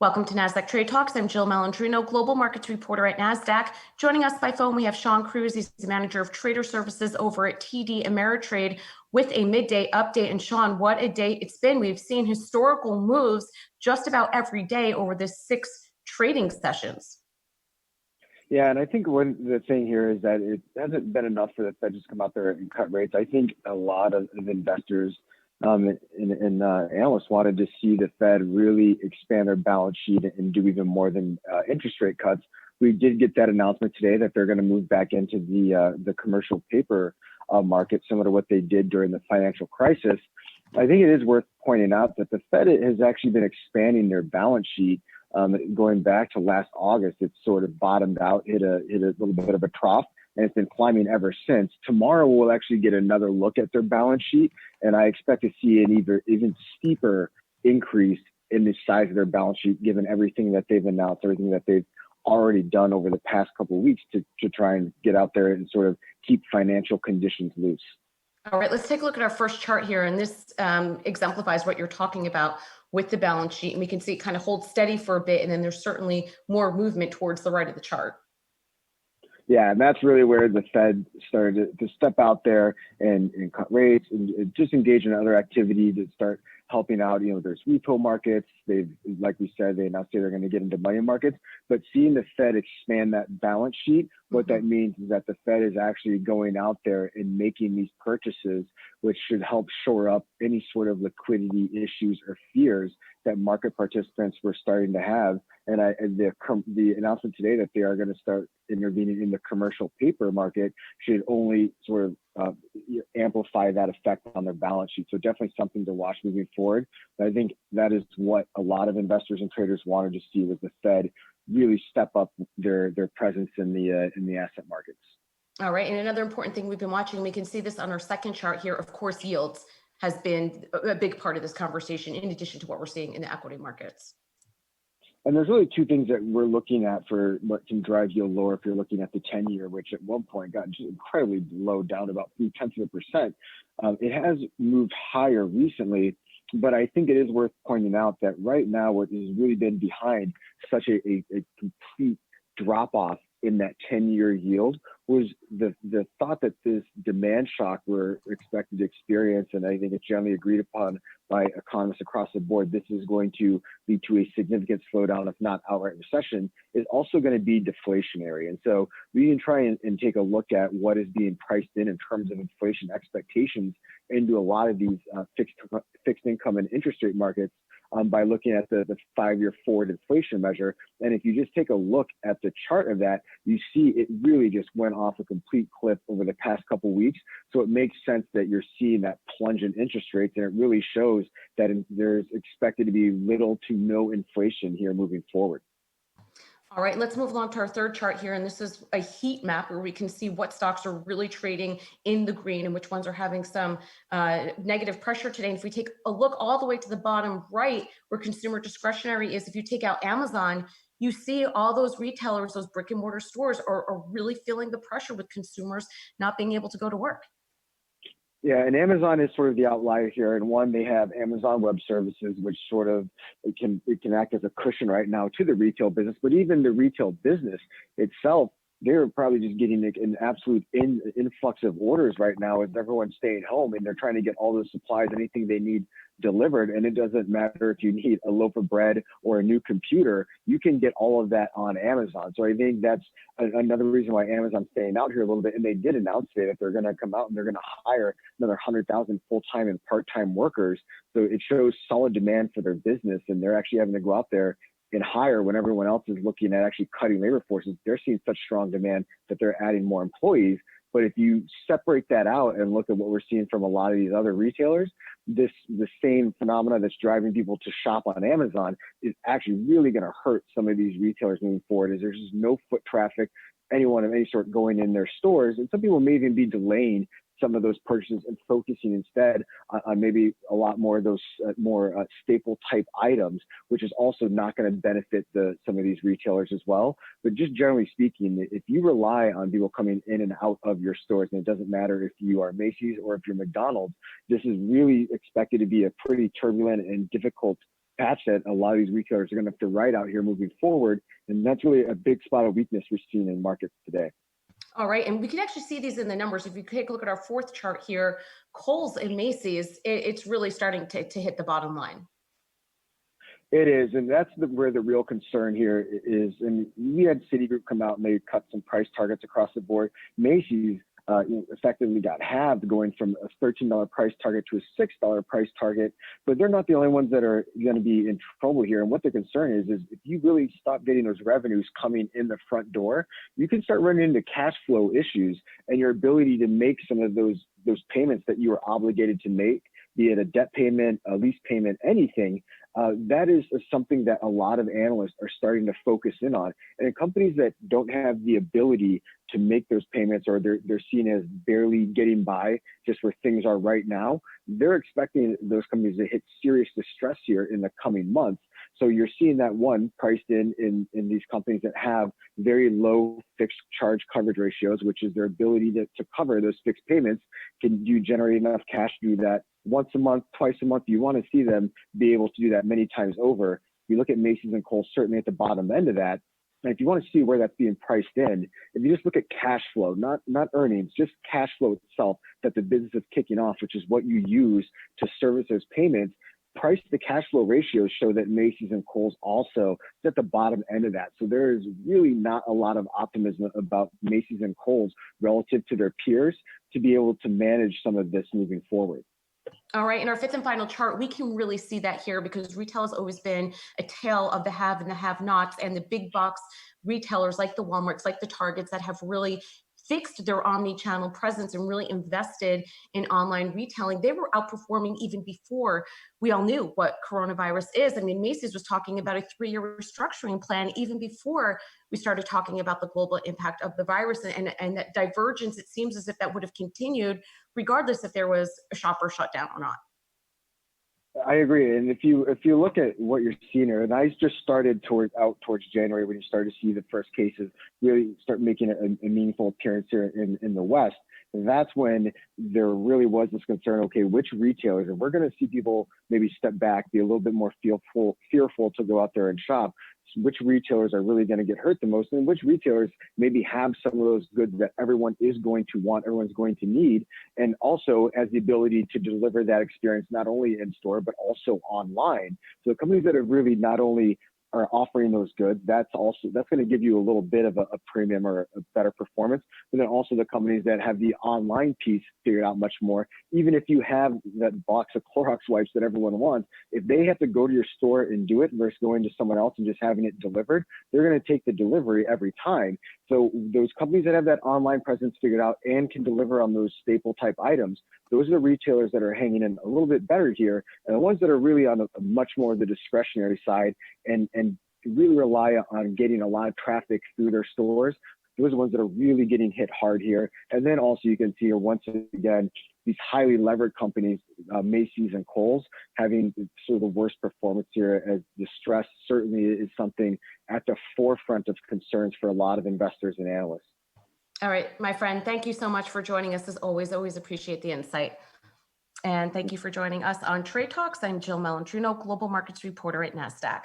Welcome to Nasdaq Trade Talks. I'm Jill Malandrino, Global Markets Reporter at Nasdaq. Joining us by phone, we have Shawn Cruz. He's the Manager of Trader Services over at TD Ameritrade with a midday update. And Shawn, what a day it's been. We've seen historical moves just about every day over the 6 trading sessions. Yeah, and I think the thing here is that it hasn't been enough for the Fed to just come out there and cut rates. I think a lot of investors and analysts wanted to see the Fed really expand their balance sheet and do even more than interest rate cuts. We did get that announcement today that they're going to move back into the commercial paper market, similar to what they did during the financial crisis. I think it is worth pointing out that the Fed has actually been expanding their balance sheet. Going back to last August, it sort of bottomed out, hit a little bit of a trough, and it's been climbing ever since. Tomorrow, we'll actually get another look at their balance sheet, and I expect to see an even steeper increase in the size of their balance sheet, given everything that they've announced, everything that they've already done over the past couple of weeks to try and get out there and sort of keep financial conditions loose. All right, let's take a look at our first chart here, and this exemplifies what you're talking about with the balance sheet, and we can see it kind of hold steady for a bit, and then there's certainly more movement towards the right of the chart. Yeah, and that's really where the Fed started to step out there and cut rates and just engage in other activities that start helping out. You know, there's repo markets. They've, like we said, they announced they're going to get into money markets. But seeing the Fed expand that balance sheet, what that means is that the Fed is actually going out there and making these purchases, which should help shore up any sort of liquidity issues or fears that market participants were starting to have. And the announcement today that they are going to start intervening in the commercial paper market should only sort of amplify that effect on their balance sheet. So definitely something to watch moving forward. But I think that is what a lot of investors and traders wanted to see, was the Fed really step up their presence in the asset markets. All right, and another important thing we've been watching, we can see this on our second chart here, of course, yields has been a big part of this conversation, in addition to what we're seeing in the equity markets. And there's really two things that we're looking at for what can drive yield lower. If you're looking at the 10-year, which at one point got just incredibly low, down to about 0.3%. It has moved higher recently, but I think it is worth pointing out that right now what has really been behind such a complete drop-off in that 10-year yield was the thought that this demand shock we're expected to experience, and I think it's generally agreed upon by economists across the board, this is going to lead to a significant slowdown, if not outright recession, is also going to be deflationary. And so we can try and take a look at what is being priced in terms of inflation expectations into a lot of these fixed income and interest rate markets by looking at the 5-year forward inflation measure. And if you just take a look at the chart of that, you see it really just went off a complete cliff over the past couple of weeks. So it makes sense that you're seeing that plunge in interest rates, and it really shows that there's expected to be little to no inflation here moving forward. All right, let's move along to our third chart here. And this is a heat map where we can see what stocks are really trading in the green and which ones are having some negative pressure today. And if we take a look all the way to the bottom right, where consumer discretionary is, if you take out Amazon, you see all those retailers, those brick and mortar stores are really feeling the pressure with consumers not being able to go to work. Yeah, and Amazon is sort of the outlier here. And one, they have Amazon Web Services, which sort of it can act as a cushion right now to the retail business. But even the retail business itself, they're probably just getting an absolute influx of orders right now as everyone's staying home, and they're trying to get all the supplies, anything they need delivered. And it doesn't matter if you need a loaf of bread or a new computer, you can get all of that on Amazon. So I think that's another reason why Amazon's staying out here a little bit. And they did announce today that they're going to come out and they're going to hire another 100,000 full-time and part-time workers. So it shows solid demand for their business, and they're actually having to go out there and hire when everyone else is looking at actually cutting labor forces. They're seeing such strong demand that they're adding more employees. But if you separate that out and look at what we're seeing from a lot of these other retailers, the same phenomena that's driving people to shop on Amazon is actually really going to hurt some of these retailers moving forward, as there's just no foot traffic, anyone of any sort going in their stores. And some people may even be delaying some of those purchases and focusing instead on maybe a lot more of those more staple type items, which is also not going to benefit some of these retailers as well. But just generally speaking, if you rely on people coming in and out of your stores, and it doesn't matter if you are Macys or if you're McDonald's, this is really expected to be a pretty turbulent and difficult patch that a lot of these retailers are going to have to write out here moving forward. And that's really a big spot of weakness we're seeing in markets today. All right, and we can actually see these in the numbers. If you take a look at our fourth chart here, Kohl's and Macy's, it's really starting to hit the bottom line. It is, and that's where the real concern here is. And we had Citigroup come out and they cut some price targets across the board. Macy's effectively got halved, going from a $13 price target to a $6 price target. But they're not the only ones that are going to be in trouble here. And what the concern is if you really stop getting those revenues coming in the front door, you can start running into cash flow issues, and your ability to make some of those payments that you are obligated to make, be it a debt payment, a lease payment, anything. That is something that a lot of analysts are starting to focus in on. And in companies that don't have the ability to make those payments, or they're seen as barely getting by just where things are right now, they're expecting those companies to hit serious distress here in the coming months. So you're seeing that one priced in these companies that have very low fixed charge coverage ratios, which is their ability to cover those fixed payments. Can you generate enough cash to do that once a month, twice a month? You want to see them be able to do that many times over. You look at Macy's and Kohl's, certainly at the bottom end of that. And if you want to see where that's being priced in, if you just look at cash flow, not earnings, just cash flow itself that the business is kicking off, which is what you use to service those payments, price to cash flow ratios show that Macy's and Kohl's also is at the bottom end of that. So there is really not a lot of optimism about Macy's and Kohl's relative to their peers to be able to manage some of this moving forward. All right, in our fifth and final chart, we can really see that here because retail has always been a tale of the have and the have-nots, and the big box retailers like the Walmarts, like the Targets, that have really fixed their omni-channel presence and really invested in online retailing. They were outperforming even before we all knew what coronavirus is. I mean, Macy's was talking about a 3-year restructuring plan even before we started talking about the global impact of the virus, and that divergence, it seems as if that would have continued regardless if there was a shopper shutdown or not. I agree, and if you look at what you're seeing here, and I just started towards January when you started to see the first cases really start making a meaningful appearance here in the West. That's when there really was this concern. Okay, which retailers, and we're going to see people maybe step back, be a little bit more fearful to go out there and shop. Which retailers are really going to get hurt the most, and which retailers maybe have some of those goods that everyone is going to want, everyone's going to need, and also has the ability to deliver that experience not only in store but also online. So the companies that have really not only are offering those goods, that's going to give you a little bit of a premium or a better performance. But then also the companies that have the online piece figured out much more. Even if you have that box of Clorox wipes that everyone wants, if they have to go to your store and do it versus going to someone else and just having it delivered, they're going to take the delivery every time. So those companies that have that online presence figured out and can deliver on those staple type items, those are the retailers that are hanging in a little bit better here, and the ones that are really on a much more the discretionary side and really rely on getting a lot of traffic through their stores. Those are the ones that are really getting hit hard here. And then also you can see here, once again, these highly levered companies, Macy's and Kohl's, having sort of the worst performance here, as distress certainly is something at the forefront of concerns for a lot of investors and analysts. All right, my friend, thank you so much for joining us. As always appreciate the insight. And thank you for joining us on Trade Talks. I'm Jill Malandrino, Global Markets Reporter at Nasdaq.